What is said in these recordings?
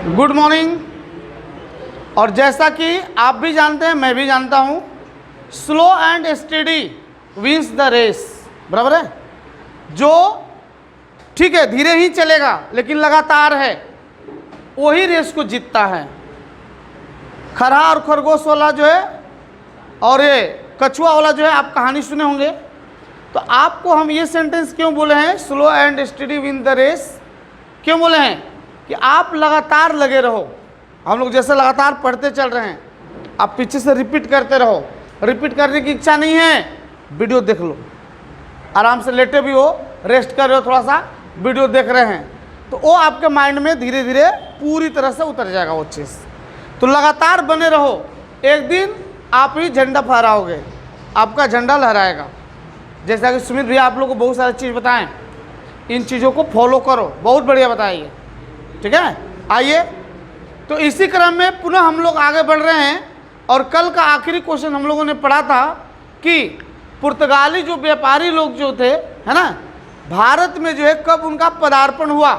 Good morning. और जैसा कि आप भी जानते हैं, मैं भी जानता हूँ, slow and steady wins the race. बराबर है। जो ठीक है धीरे ही चलेगा लेकिन लगातार है, वही रेस को जीतता है। खरहा और खरगोश वाला जो है और ये कछुआ वाला जो है, आप कहानी सुने होंगे। तो आपको हम ये सेंटेंस क्यों बोले हैं, slow and steady win the race, क्यों बोले हैं कि आप लगातार लगे रहो। हम लोग जैसे लगातार पढ़ते चल रहे हैं, आप पीछे से रिपीट करते रहो। रिपीट करने की इच्छा नहीं है, वीडियो देख लो, आराम से लेटे भी हो, रेस्ट कर रहे हो, थोड़ा सा वीडियो देख रहे हैं, तो वो आपके माइंड में धीरे धीरे पूरी तरह से उतर जाएगा वो चीज़। तो लगातार बने रहो, एक दिन आप ही झंडा फहराओगे, आपका झंडा लहराएगा। जैसा कि सुमित भैया आप लोग को बहुत सारी चीज़ बताएं, इन चीज़ों को फॉलो करो, बहुत बढ़िया बताइए। ठीक है, आइए। तो इसी क्रम में पुनः हम लोग आगे बढ़ रहे हैं और कल का आखिरी क्वेश्चन हम लोगों ने पढ़ा था कि पुर्तगाली जो व्यापारी लोग जो थे, है ना, भारत में जो है कब उनका पदार्पण हुआ,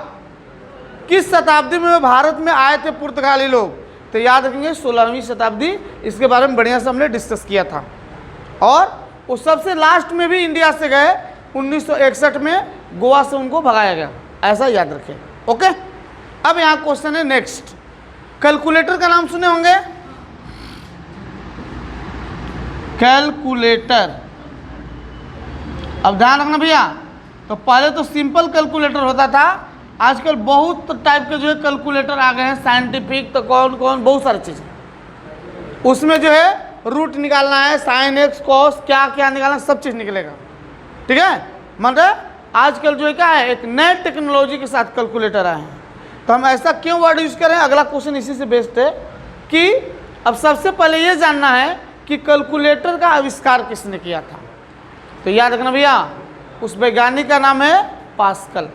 किस शताब्दी में भारत में आए थे पुर्तगाली लोग। तो याद रखेंगे 16वीं शताब्दी, इसके बारे में बढ़िया से हमने डिस्कस किया था। और वो सबसे लास्ट में भी इंडिया से गए 1961 में, गोवा से उनको भगाया गया, ऐसा याद रखें। ओके, अब यहाँ क्वेश्चन है नेक्स्ट। कैलकुलेटर का नाम सुने होंगे, कैलकुलेटर। अब ध्यान रखना भैया, तो पहले तो सिंपल कैलकुलेटर होता था, आजकल बहुत टाइप के जो है कैलकुलेटर आ गए हैं, साइंटिफिक, तो कौन कौन बहुत सारी चीज़ें। उसमें जो है रूट निकालना है, साइन एक्स कॉस क्या क्या निकालना, सब चीज़ निकलेगा। ठीक है, मतलब आजकल जो है क्या है, एक नए टेक्नोलॉजी के साथ कैलकुलेटर आए हैं। तो हम ऐसा क्यों वर्ड यूज करें, अगला क्वेश्चन इसी से बेस्ड है कि अब सबसे पहले ये जानना है कि कैलकुलेटर का आविष्कार किसने किया था। तो याद रखना भैया, उस वैज्ञानिक का नाम है पास्कल।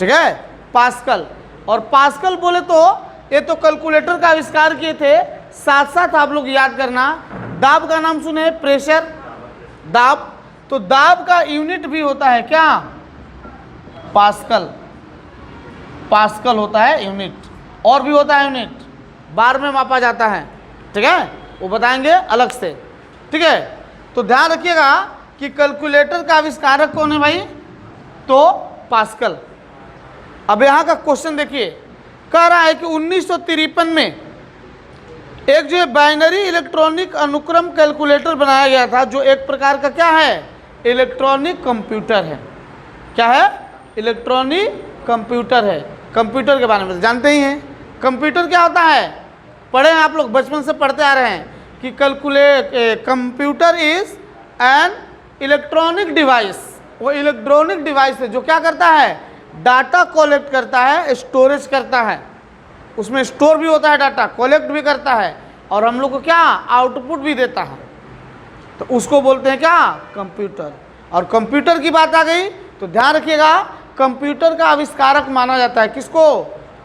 ठीक है, पास्कल। और पास्कल बोले तो ये तो कैलकुलेटर का आविष्कार किए थे, साथ साथ आप लोग याद करना, दाब का नाम सुने, प्रेशर, दाब। तो दाब का यूनिट भी होता है क्या, पास्कल। पास्कल होता है यूनिट, और भी होता है यूनिट, बार में मापा जाता है। ठीक है, वो बताएंगे अलग से। ठीक है, तो ध्यान रखिएगा कि कैलकुलेटर का आविष्कारक कौन है भाई, तो पास्कल। अब यहाँ का क्वेश्चन देखिए, कह रहा है कि 1953 में एक जो है बाइनरी इलेक्ट्रॉनिक अनुक्रम कैलकुलेटर बनाया गया था, जो एक प्रकार का क्या है, इलेक्ट्रॉनिक कंप्यूटर है। क्या है, इलेक्ट्रॉनिक कंप्यूटर है। कंप्यूटर के बारे में तो जानते ही हैं, कंप्यूटर क्या होता है, पढ़े हैं आप लोग, बचपन से पढ़ते आ रहे हैं कि computer is an electronic device. वो इलेक्ट्रॉनिक डिवाइस है जो क्या करता है, डाटा कलेक्ट करता है, स्टोरेज करता है, उसमें स्टोर भी होता है डाटा, कलेक्ट भी करता है, और हम लोग को क्या आउटपुट भी देता है। तो उसको बोलते हैं क्या, कंप्यूटर। और कंप्यूटर की बात आ गई तो ध्यान रखिएगा, कंप्यूटर का आविष्कारक माना जाता है किसको,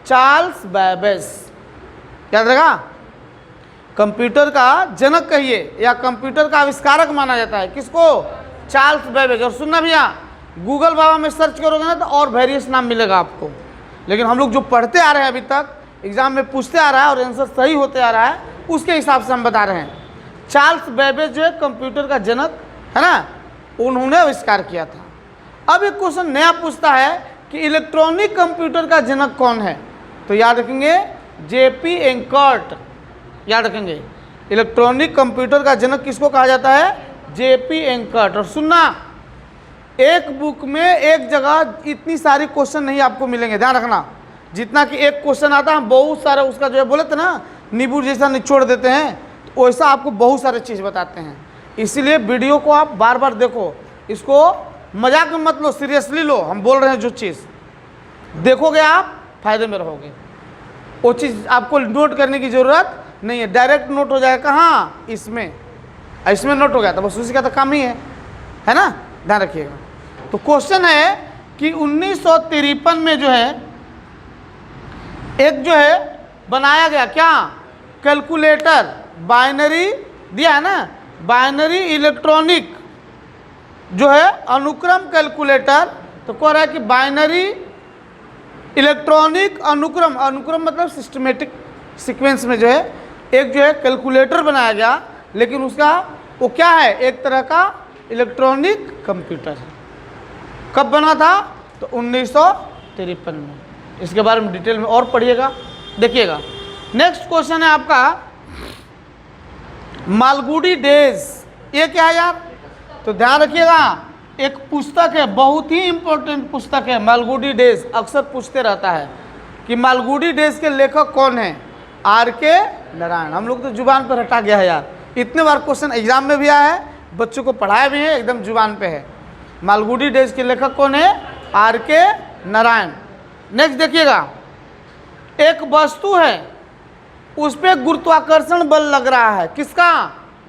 चार्ल्स बैबेज। याद रखा, कंप्यूटर का जनक कहिए या कंप्यूटर का आविष्कारक माना जाता है किसको, चार्ल्स बैबेज। और सुनना भैया, गूगल बाबा में सर्च करोगे ना तो और वेरियस नाम मिलेगा आपको, लेकिन हम लोग जो पढ़ते आ रहे हैं अभी तक, एग्जाम में पूछते आ रहा है और आंसर सही होते आ रहा है, उसके हिसाब से हम बता रहे हैं। चार्ल्स बैबेज जो है कंप्यूटर का जनक है ना, उन्होंने आविष्कार किया था। अब एक क्वेश्चन नया पूछता है कि इलेक्ट्रॉनिक कंप्यूटर का जनक कौन है। तो याद रखेंगे जेपी एंकर्ट। याद रखेंगे इलेक्ट्रॉनिक कंप्यूटर का जनक किसको कहा जाता है, जेपी एंकर्ट। और सुनना, एक बुक में एक जगह इतनी सारी क्वेश्चन नहीं आपको मिलेंगे, ध्यान रखना। जितना कि एक क्वेश्चन आता है, बहुत सारा उसका जो है बोले थे ना, नींबू जैसा निचोड़ देते हैं, तो वैसा आपको बहुत सारे चीज़ बताते हैं। इसीलिए वीडियो को आप बार बार देखो, इसको मजाक में मत लो, सीरियसली लो। हम बोल रहे हैं जो चीज़ देखोगे आप फायदे में रहोगे, वो चीज़ आपको नोट करने की ज़रूरत नहीं है, डायरेक्ट नोट हो जाएगा। कहाँ, इसमें नोट हो गया था, बस उसी का तो काम ही है ना, ध्यान रखिएगा। तो क्वेश्चन है कि 1953 में जो है एक जो है बनाया गया क्या, कैलकुलेटर, बाइनरी दिया है ना, बाइनरी इलेक्ट्रॉनिक जो है अनुक्रम कैलकुलेटर। तो कह रहा है कि बाइनरी इलेक्ट्रॉनिक अनुक्रम, अनुक्रम मतलब सिस्टमेटिक सीक्वेंस में जो है एक जो है कैलकुलेटर बनाया गया, लेकिन उसका वो क्या है, एक तरह का इलेक्ट्रॉनिक कंप्यूटर है। कब बना था, तो 1953 में। इसके बारे में डिटेल में और पढ़िएगा, देखिएगा। नेक्स्ट क्वेश्चन है आपका मालगुडी डेज, ये क्या है यार, तो ध्यान रखिएगा, एक पुस्तक है, बहुत ही इंपॉर्टेंट पुस्तक है मालगुडी डेज। अक्सर पूछते रहता है कि मालगुडी डेज के लेखक कौन है, R.K. नारायण। हम लोग तो जुबान पर हटा गया है यार, इतने बार क्वेश्चन एग्जाम में भी आया है, बच्चों को पढ़ाया भी है, एकदम जुबान पे है। मालगुडी डेज के लेखक कौन है, R.K. नारायण। नेक्स्ट देखिएगा, एक वस्तु है, उस पर गुरुत्वाकर्षण बल लग रहा है, किसका,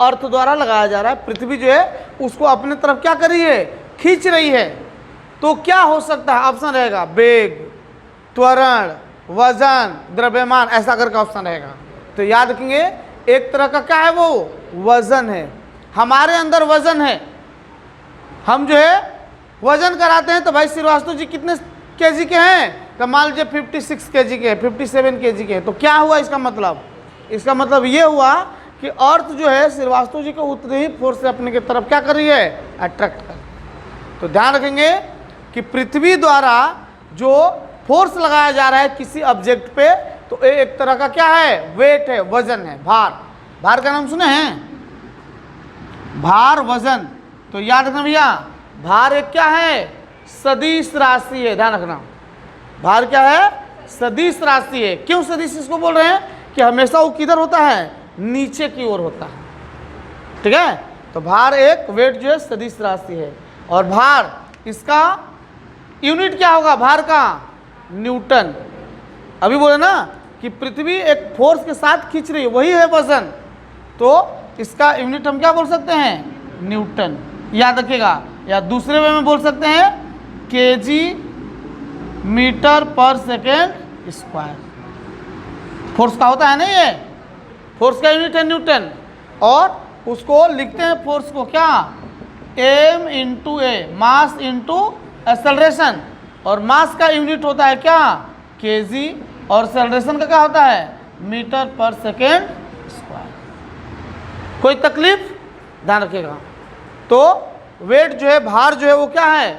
अर्थ द्वारा लगाया जा रहा है। पृथ्वी जो है उसको अपने तरफ क्या कर रही है, खींच रही है। तो क्या हो सकता है, ऑप्शन रहेगा वेग, त्वरण, वजन, द्रव्यमान, ऐसा करके ऑप्शन रहेगा। तो याद रखेंगे, एक तरह का क्या है, वो वजन है। हमारे अंदर वजन है, हम जो है वजन कराते हैं, तो भाई श्रीवास्तव जी कितने केजी के हैं, तो मान लीजिए 56 केजी के, 57 केजी के। तो क्या हुआ इसका मतलब, इसका मतलब ये हुआ कि अर्थ जो है श्रीवास्तव जी को उतने ही फोर्स से अपने की तरफ क्या कर रही है, अट्रैक्ट कर। तो ध्यान रखेंगे कि पृथ्वी द्वारा जो फोर्स लगाया जा रहा है किसी ऑब्जेक्ट पे, तो ये एक तरह का क्या है, वेट है, वजन है, भार। भार का नाम सुने हैं, भार, वजन। तो याद रखना भैया, भार एक क्या है, सदिश राशि है, ध्यान रखना। भार क्या है, सदिश राशि है। क्यों सदिश इसको बोल रहे हैं, कि हमेशा वो किधर होता है, नीचे की ओर होता है, ठीक है। तो भार एक वेट जो है सदिश राशि है। और भार, इसका यूनिट क्या होगा भार का, न्यूटन। अभी बोले ना कि पृथ्वी एक फोर्स के साथ खींच रही है, वही है वजन। तो इसका यूनिट हम क्या बोल सकते हैं, न्यूटन, याद रखिएगा। या दूसरे वे में बोल सकते हैं केजी मीटर पर सेकेंड स्क्वायर। फोर्स का होता है ना, ये फोर्स का यूनिट है न्यूटन। और उसको लिखते हैं फोर्स को क्या, m इंटू ए, मास इंटू एक्सेलरेशन। और मास का यूनिट होता है क्या, केजी, और एक्सेलरेशन का क्या होता है, मीटर पर सेकेंड स्क्वायर। कोई तकलीफ, ध्यान रखिएगा। तो वेट जो है, भार जो है वो क्या है,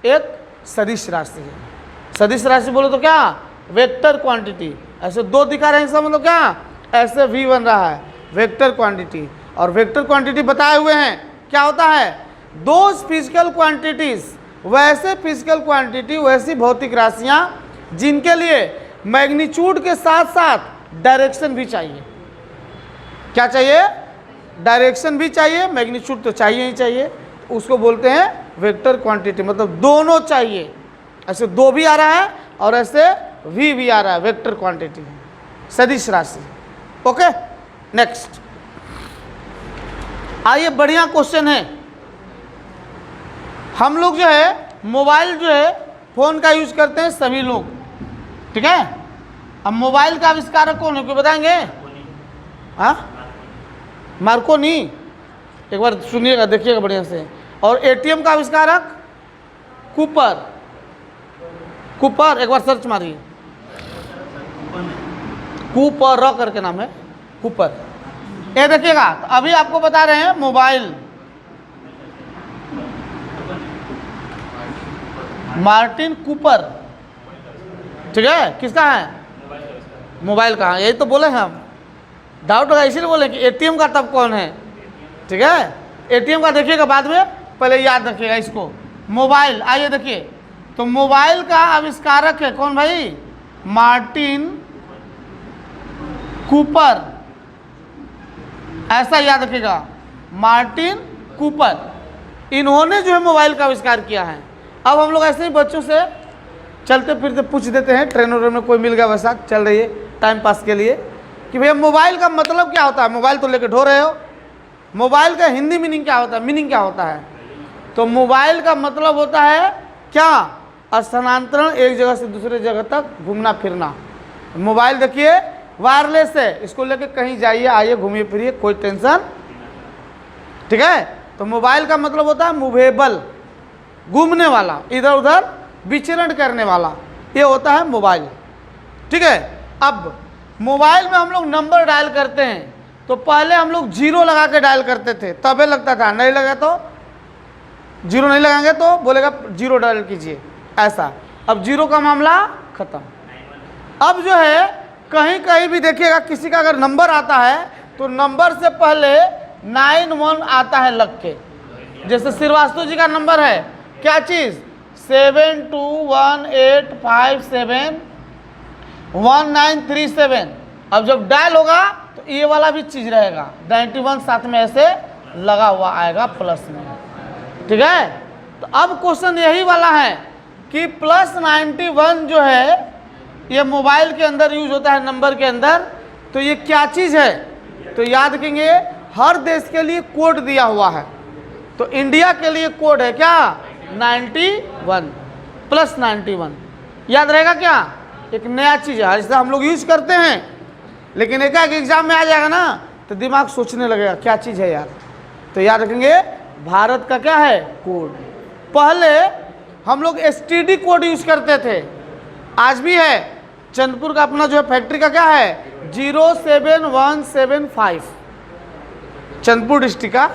एक सदिश राशि है। सदिश राशि बोलो तो क्या, वेक्टर क्वांटिटी। ऐसे दो दिखा रहे हैं, इसका मतलब क्या, ऐसे v बन रहा है, वेक्टर क्वांटिटी। और वेक्टर क्वांटिटी बताए हुए हैं क्या होता है, दोज फिजिकल क्वांटिटीज, वैसे फिजिकल क्वांटिटी, वैसी भौतिक राशियां जिनके लिए मैग्नीट्यूड के साथ साथ डायरेक्शन भी चाहिए। क्या चाहिए, डायरेक्शन भी चाहिए, मैग्नीट्यूड तो चाहिए ही चाहिए। उसको बोलते हैं वेक्टर क्वांटिटी, मतलब दोनों चाहिए। ऐसे दो भी आ रहा है और ऐसे v भी आ रहा है, वेक्टर क्वांटिटी, सदिश राशि। ओके, नेक्स्ट आइए, बढ़िया क्वेश्चन है। हम लोग जो है मोबाइल जो है फोन का यूज करते हैं सभी लोग, ठीक है। अब मोबाइल का आविष्कारक कौन है, कोई बताएंगे, हाँ, मार्कोनी। एक बार सुनिएगा, देखिएगा बढ़िया से। और एटीएम का आविष्कारक कूपर, कूपर, एक बार सर्च मारिए, कूपर, रॉ करके नाम है, कूपर। ये देखिएगा, तो अभी आपको बता रहे हैं मोबाइल, मार्टिन कूपर, ठीक है। किसका है, मोबाइल का, यही तो बोले हैं हम। डाउट होगा इसीलिए बोले कि एटीएम का तब कौन है, ठीक है। एटीएम का देखिएगा बाद में, पहले याद रखिएगा इसको। मोबाइल, आइए देखिए, तो मोबाइल का आविष्कारक है कौन भाई, मार्टिन कूपर, ऐसा याद रखिएगा, मार्टिन कूपर। इन्होंने जो है मोबाइल का आविष्कार किया है। अब हम लोग ऐसे ही बच्चों से चलते फिरते पूछ देते हैं, ट्रेनर में कोई मिल गया वैसा, चल रही है टाइम पास के लिए, कि भैया मोबाइल का मतलब क्या होता है, मोबाइल तो लेके ढो रहे हो, मोबाइल का हिंदी मीनिंग क्या होता है, मीनिंग क्या होता है। तो मोबाइल का मतलब होता है क्या, स्थानांतरण, एक जगह से दूसरे जगह तक घूमना फिरना। मोबाइल देखिए वायरलेस है, इसको लेके कहीं जाइए आइए घूमिए फिरिए, कोई टेंशन, ठीक है। तो मोबाइल का मतलब होता है मूवेबल, घूमने वाला, इधर उधर विचरण करने वाला, ये होता है मोबाइल। ठीक है, अब मोबाइल में हम लोग नंबर डायल करते हैं तो पहले हम लोग 0 लगा के डायल करते थे, तबे लगता था, नहीं लगा तो 0 नहीं लगाएंगे तो बोलेगा 0 डायल कीजिए, ऐसा। अब 0 का मामला खत्म। अब जो है कहीं कहीं भी देखिएगा किसी का अगर नंबर आता है तो नंबर से पहले 91 आता है लग के। जैसे श्रीवास्तव जी का नंबर है, क्या चीज़, 7218571937। अब जब डायल होगा तो ये वाला भी चीज़ रहेगा, 91 साथ में ऐसे लगा हुआ आएगा प्लस में। ठीक है, तो अब क्वेश्चन यही वाला है कि +91 जो है ये मोबाइल के अंदर यूज होता है, नंबर के अंदर, तो ये क्या चीज़ है, तो याद रखेंगे हर देश के लिए कोड दिया हुआ है। तो इंडिया के लिए कोड है क्या, 91 +91, याद रहेगा क्या, एक नया चीज़ है जिसे हम लोग यूज करते हैं, लेकिन एक एग्जाम में आ जाएगा ना तो दिमाग सोचने लगेगा क्या चीज़ है यार। तो याद रखेंगे भारत का क्या है, कोड। पहले हम लोग STD कोड यूज करते थे, आज भी है। चंदपुर का अपना जो है फैक्ट्री का क्या है, 07175, चंदपुर डिस्ट्रिक्ट का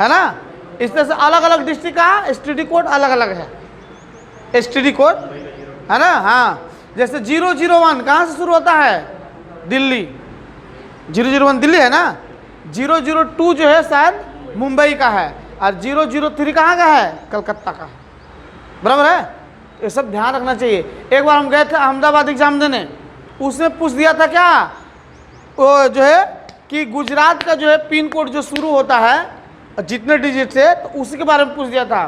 है ना। इस तरह से अलग अलग डिस्ट्रिक्ट का STD कोड अलग अलग है, STD कोड है ना। हाँ, जैसे 001 कहाँ से शुरू होता है, दिल्ली, 001 दिल्ली है ना। 002 जो है शायद मुंबई का है, और 003 कहाँ का है, कलकत्ता का है, बराबर है। ये सब ध्यान रखना चाहिए। एक बार हम गए थे अहमदाबाद एग्जाम देने, उसमें पूछ दिया था क्या, वो जो है कि गुजरात का जो है पिन कोड जो शुरू होता है जितने डिजिट से, तो उसी के बारे में पूछ दिया था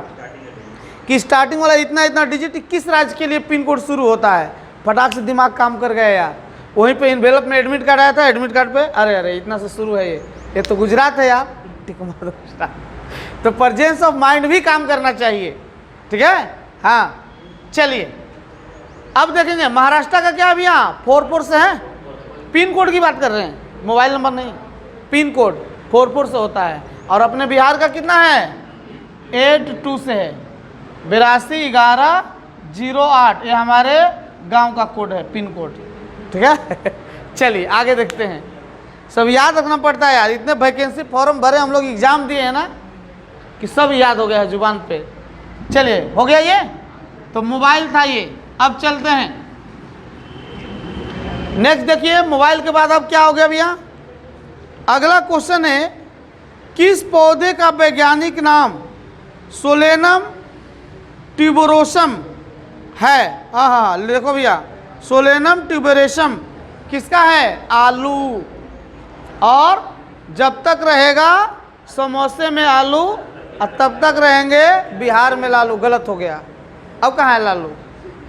कि स्टार्टिंग वाला इतना इतना डिजिट किस राज्य के लिए पिन कोड शुरू होता है। फटाक से दिमाग काम कर गया यार, वहीं पे इन्वेलप में एडमिट कार्ड आया था, एडमिट कार्ड पे अरे अरे इतना से शुरू है, ये तो गुजरात है यार, ठीक है गुजरात। तो प्रेजेंस ऑफ माइंड भी काम करना चाहिए, ठीक है। हाँ चलिए अब देखेंगे महाराष्ट्र का क्या, अभी यहाँ 44 से है, पिन कोड की बात कर रहे हैं, मोबाइल नंबर नहीं, पिन कोड 44 से होता है। और अपने बिहार का कितना है, 82 से है, 821108, ये हमारे गांव का कोड है, पिन कोड, ठीक है। चलिए आगे देखते हैं, सब याद रखना पड़ता है यार, इतने वैकेंसी फॉर्म भरे हम लोग एग्जाम दिए हैं ना कि सब याद हो गया है जुबान पे। चलिए हो गया ये, तो मोबाइल था ये। अब चलते हैं नेक्स्ट, देखिए मोबाइल के बाद अब क्या हो गया भैया, अगला क्वेश्चन है किस पौधे का वैज्ञानिक नाम सोलेनम ट्यूबरोसम है। हाँ देखो भैया, सोलेनम ट्यूबरोसम किसका है, आलू। और जब तक रहेगा समोसे में आलू और तब तक रहेंगे बिहार में लालू। गलत हो गया, अब कहाँ है लालू,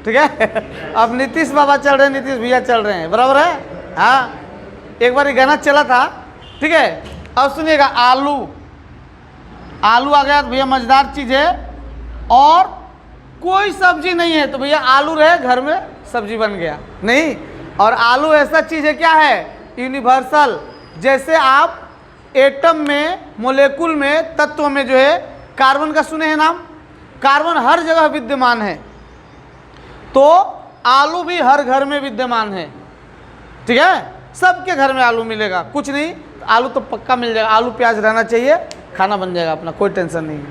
ठीक है। अब नीतीश बाबा चल रहे हैं, नीतीश भैया चल रहे हैं, बराबर है। हाँ एक बार ये गाना चला था, ठीक है। अब सुनिएगा, आलू, आलू आ गया तो भैया मजेदार चीज़ है। और कोई सब्जी नहीं है तो भैया आलू रहे घर में, सब्जी बन गया नहीं। और आलू ऐसा चीज़ है क्या है, यूनिवर्सल। जैसे आप एटम में, मोलेकुल में, तत्व में जो है कार्बन का सुने हैं नाम, कार्बन हर जगह विद्यमान है, तो आलू भी हर घर में विद्यमान है, ठीक है। सबके घर में आलू मिलेगा, कुछ नहीं तो आलू तो पक्का मिल जाएगा। आलू प्याज रहना चाहिए, खाना बन जाएगा अपना, कोई टेंशन नहीं है,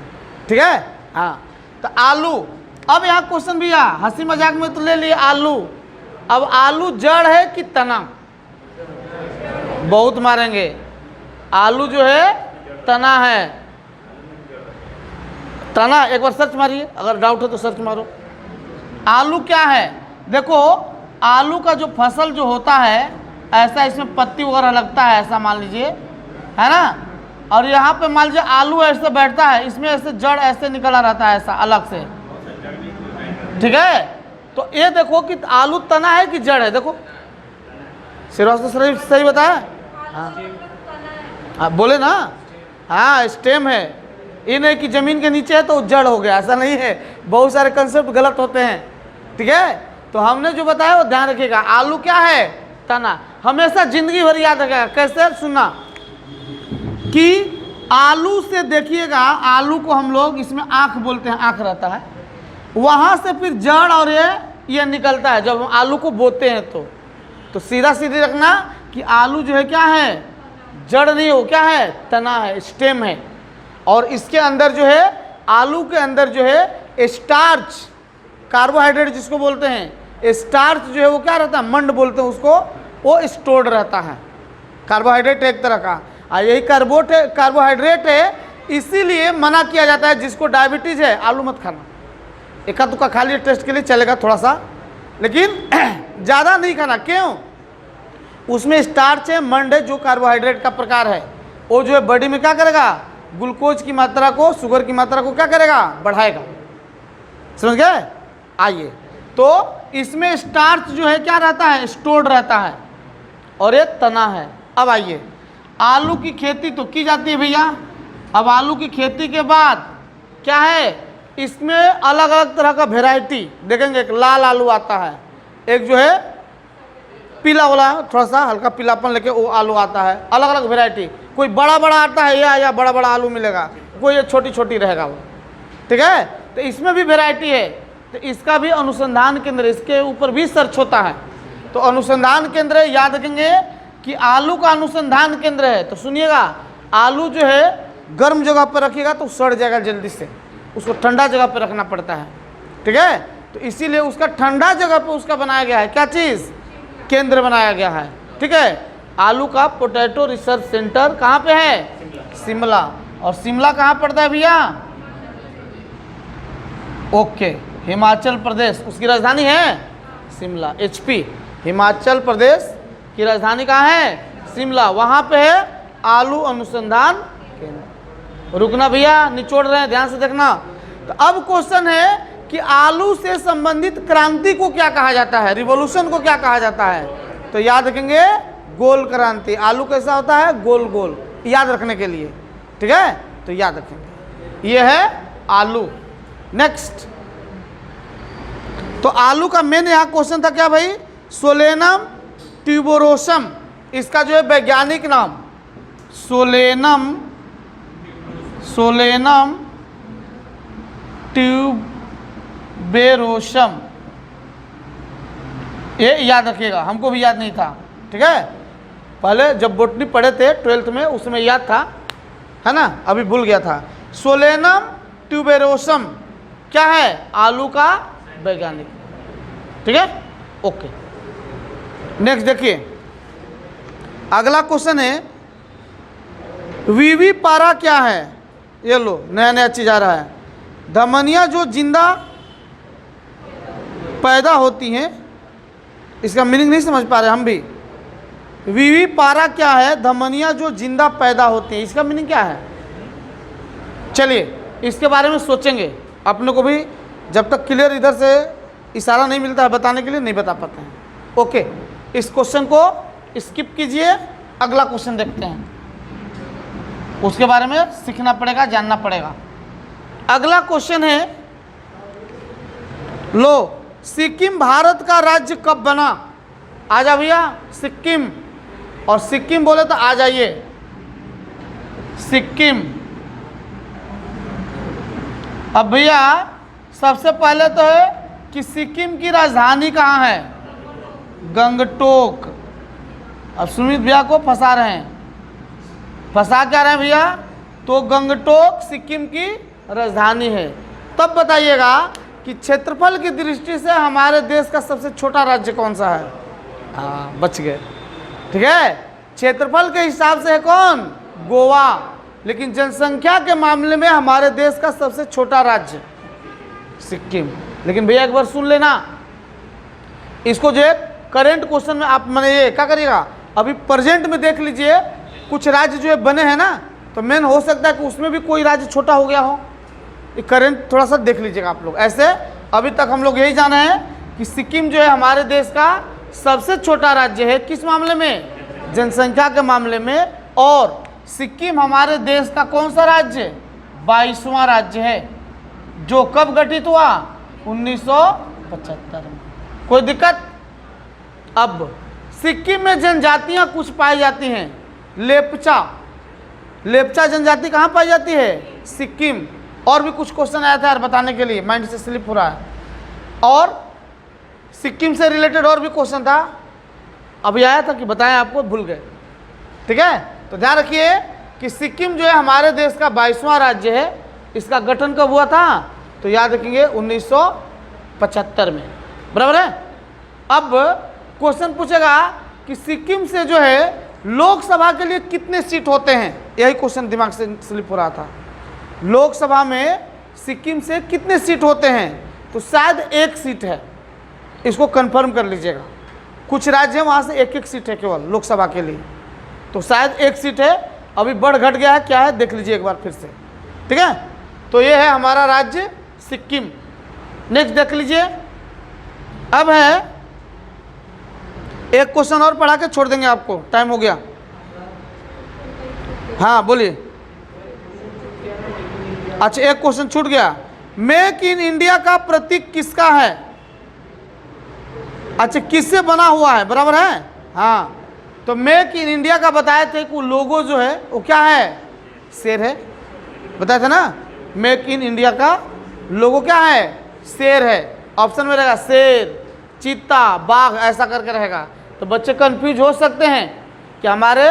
ठीक है। हाँ तो आलू। अब यहाँ क्वेश्चन भी आ, हंसी मजाक में तो ले लिए आलू। अब आलू जड़ है कि तना, बहुत मारेंगे। आलू जो है तना है, तना। एक बार सर्च मारिए, अगर डाउट हो तो सर्च मारो। आलू क्या है, देखो आलू का जो फसल जो होता है ऐसा, इसमें पत्ती वगैरह लगता है ऐसा मान लीजिए, है ना। और यहाँ पे मान लीजिए आलू ऐसे बैठता है, इसमें ऐसे जड़ ऐसे निकला रहता है ऐसा अलग से, ठीक है। तो ये देखो कि आलू तना है कि जड़ है, देखो श्रीवास्तव सही बताया। हाँ बोले ना, हाँ स्टेम है, ये नहीं कि जमीन के नीचे है तो जड़ हो गया, ऐसा नहीं है। बहुत सारे कंसेप्ट गलत होते हैं, ठीक है। तो हमने जो बताया वो ध्यान रखिएगा। आलू क्या है, तना। हमेशा जिंदगी भर याद रखिएगा। कैसे, सुनना कि आलू से देखिएगा, आलू को हम लोग इसमें आँख बोलते हैं, आँख रहता है, वहाँ से फिर जड़ और ये ये निकलता है जब हम आलू को बोते हैं तो सीधा सीधी रखना कि आलू जो है क्या है, जड़ नहीं हो, क्या है, तना है, स्टेम है। और इसके अंदर जो है, आलू के अंदर जो है स्टार्च, कार्बोहाइड्रेट जिसको बोलते हैं, स्टार्च जो है वो क्या रहता है, मंड बोलते हैं उसको, वो स्टोर्ड रहता है। कार्बोहाइड्रेट एक तरह का, और यही कार्बोहाइड्रेट है, इसीलिए मना किया जाता है जिसको डायबिटीज है आलू मत खाना। एका दुक्का खा लिए टेस्ट के लिए चलेगा थोड़ा सा, लेकिन ज़्यादा नहीं खाना। क्यों? उसमें स्टार्च है, मंड है, जो कार्बोहाइड्रेट का प्रकार है, वो जो है बॉडी में क्या करेगा, ग्लूकोज की मात्रा को, शुगर की मात्रा को क्या करेगा, बढ़ाएगा। समझ गए? आइए, तो इसमें स्टार्च जो है क्या रहता है, स्टोर्ड रहता है, और ये तना है। अब आइए, आलू की खेती तो की जाती है भैया। अब आलू की खेती के बाद क्या है, इसमें अलग अलग तरह का वेराइटी देखेंगे। एक लाल आलू आता है, एक जो है पीला वाला, थोड़ा सा हल्का पीलापन लेके वो आलू आता है, अलग अलग वेराइटी। कोई बड़ा बड़ा आता है या बड़ा बड़ा आलू मिलेगा, कोई ये छोटी छोटी रहेगा वो, ठीक है। तो इसमें भी वेराइटी है, तो इसका भी अनुसंधान केंद्र, इसके ऊपर भी सर्च होता है। तो अनुसंधान केंद्र याद रखेंगे कि आलू का अनुसंधान केंद्र है। तो सुनिएगा, आलू जो है गर्म जगह पर रखिएगा तो सड़ जाएगा जल्दी से, उसको ठंडा जगह पर रखना पड़ता है, ठीक है। तो इसीलिए उसका ठंडा जगह पर उसका बनाया गया है, क्या चीज़, केंद्र बनाया गया है, ठीक है। आलू का पोटैटो रिसर्च सेंटर कहाँ पे है, शिमला। और शिमला कहाँ पड़ता है भैया, ओके, हिमाचल प्रदेश। उसकी राजधानी है शिमला, HP, हिमाचल प्रदेश की राजधानी कहाँ है, शिमला। वहाँ पे है आलू अनुसंधान केंद्र। रुकना भैया, निचोड़ रहे हैं, ध्यान से देखना। तो अब क्वेश्चन है कि आलू से संबंधित क्रांति को क्या कहा जाता है, रिवॉल्यूशन को क्या कहा जाता है। तो याद रखेंगे, गोल क्रांति। आलू कैसा होता है, गोल गोल, याद रखने के लिए, ठीक है। तो याद रखेंगे, ये है आलू। नेक्स्ट, तो आलू का मेन यहाँ क्वेश्चन था क्या भाई, सोलेनम ट्यूबरोसम, इसका जो है वैज्ञानिक नाम सोलेनम ट्यूबेरोसम, ये याद रखिएगा, हमको भी याद नहीं था, ठीक है। पहले जब बोटनी पढ़े थे 12th में, उसमें याद था, है ना, अभी भूल गया था। सोलेनम ट्यूबेरोसम क्या है, आलू का वैज्ञानिक, ठीक है, ओके। नेक्स्ट देखिए, अगला क्वेश्चन है, वीवी पारा क्या है। ये लो, नया नया चीज आ रहा है। धमनियाँ जो जिंदा पैदा होती हैं, इसका मीनिंग नहीं समझ पा रहे हम भी। वीवी पारा क्या है, धमनियाँ जो जिंदा पैदा होती हैं, इसका मीनिंग क्या है। चलिए इसके बारे में सोचेंगे, अपने को भी जब तक क्लियर इधर से इशारा नहीं मिलता है बताने के लिए नहीं बता पाते हैं। ओके, इस क्वेश्चन को स्किप कीजिए, अगला क्वेश्चन देखते हैं, उसके बारे में सीखना पड़ेगा, जानना पड़ेगा। अगला क्वेश्चन है, लो, सिक्किम भारत का राज्य कब बना। आ जा भैया, सिक्किम, और सिक्किम बोले तो आ जाइए, सिक्किम। अब भैया सबसे पहले तो है कि सिक्किम की राजधानी कहाँ है, गंगटोक। अब सुमित भैया को फंसा रहे हैं, फंसा क्या रहे हैं भैया, तो गंगटोक सिक्किम की राजधानी है। तब बताइएगा कि क्षेत्रफल की दृष्टि से हमारे देश का सबसे छोटा राज्य कौन सा है। हाँ, बच गए, ठीक है। क्षेत्रफल के हिसाब से है कौन, गोवा, लेकिन जनसंख्या के मामले में हमारे देश का सबसे छोटा राज्य सिक्किम। लेकिन भैया एक बार सुन लेना, इसको जो है करेंट क्वेश्चन में आप मैंने ये क्या करिएगा, अभी प्रेजेंट में देख लीजिए, कुछ राज्य जो है बने हैं ना, तो मेन हो सकता है कि उसमें भी कोई राज्य छोटा हो गया हो। ये करंट थोड़ा सा देख लीजिएगा आप लोग। ऐसे अभी तक हम लोग यही जाना है कि सिक्किम जो है हमारे देश का सबसे छोटा राज्य है, किस मामले में, जनसंख्या के मामले में। और सिक्किम हमारे देश का कौन सा राज्य, 22वां राज्य है, जो कब गठित हुआ, 1975 में। कोई दिक्कत। अब सिक्किम में जनजातियां कुछ पाई जाती हैं, लेप्चा जनजाति कहाँ पाई जाती है, सिक्किम। और भी कुछ क्वेश्चन आया था यार बताने के लिए, माइंड से स्लिप हो रहा है। और सिक्किम से रिलेटेड और भी क्वेश्चन था, अभी आया था कि बताएं आपको, भूल गए। ठीक है, तो ध्यान रखिए कि सिक्किम जो है हमारे देश का 22वां राज्य है। इसका गठन कब हुआ था? तो याद रखेंगे 1975 में, बराबर है। अब क्वेश्चन पूछेगा कि सिक्किम से जो है लोकसभा के लिए कितने सीट होते हैं, यही क्वेश्चन दिमाग से स्लिप हो रहा था। लोकसभा में सिक्किम से कितने सीट होते हैं? तो शायद 1 सीट है, इसको कंफर्म कर लीजिएगा। कुछ राज्य हैं वहाँ से 1-1 सीट है केवल लोकसभा के लिए, तो शायद 1 सीट है। अभी बढ़ घट गया है, क्या है देख लीजिए एक बार फिर से। ठीक है, तो ये है हमारा राज्य सिक्किम। नेक्स्ट देख लीजिए, अब है एक क्वेश्चन और पढ़ा के छोड़ देंगे आपको, टाइम हो गया। हाँ बोलिए। अच्छा, एक क्वेश्चन छूट गया। मेक इन इंडिया का प्रतीक किसका है? अच्छा, किससे बना हुआ है, बराबर है। हाँ, तो मेक इन इंडिया का बताए थे कि लोगो जो है वो क्या है? शेर है, बताया था ना। मेक इन इंडिया का लोगो क्या है? शेर है। ऑप्शन में रहेगा शेर, चीता, बाघ, ऐसा करके रहेगा। तो बच्चे कंफ्यूज हो सकते हैं कि हमारे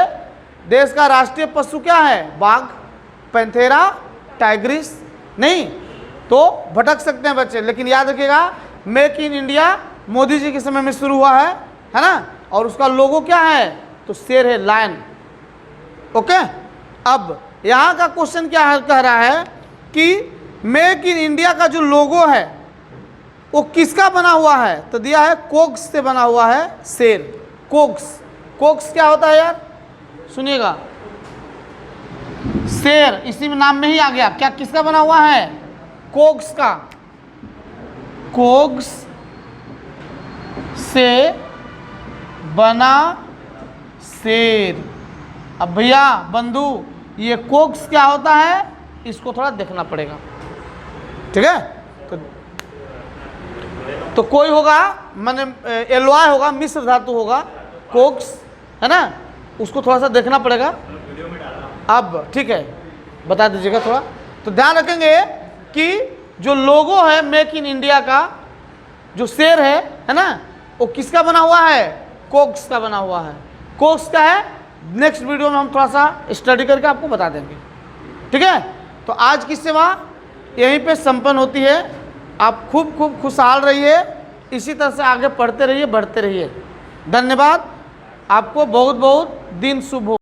देश का राष्ट्रीय पशु क्या है? बाघ, पैंथेरा, टाइग्रिस, नहीं, तो भटक सकते हैं बच्चे। लेकिन याद रखिएगा, make in India Modi ji के समय में शुरू हुआ है ना, और उसका लोगो क्या है? तो शेर है, लायन। ओके, अब यहाँ का क्वेश्चन क्या है, कह रहा है कि मेक इन इंडिया का जो लोगो है वो किसका बना हुआ है? तो दिया है कोक्स से बना हुआ है, शेर। कोक्स, कोक्स क्या होता है यार? सुनिएगा, शेर, इसी में नाम में ही आ गया। क्या किसका बना हुआ है? कोक्स का। कोक्स से बना शेर। अब भैया बंधु, ये कोक्स क्या होता है, इसको थोड़ा देखना पड़ेगा। ठीक है, तो कोई होगा, माने एलवाई होगा, मिश्र धातु होगा, कोक्स है ना, उसको थोड़ा सा देखना पड़ेगा। अब ठीक है, बता दीजिएगा थोड़ा। तो ध्यान रखेंगे कि जो लोगो है मेक इन इंडिया का, जो शेर है ना, वो किसका बना हुआ है? कोक्स का बना हुआ है। कोक्स का है, नेक्स्ट वीडियो में हम थोड़ा सा स्टडी करके आपको बता देंगे। ठीक है, तो आज की सेवा यहीं पे संपन्न होती है। आप खूब खूब खुशहाल रहिए, इसी तरह से आगे पढ़ते रहिए, बढ़ते रहिए। धन्यवाद, आपको बहुत बहुत दिन शुभ हो।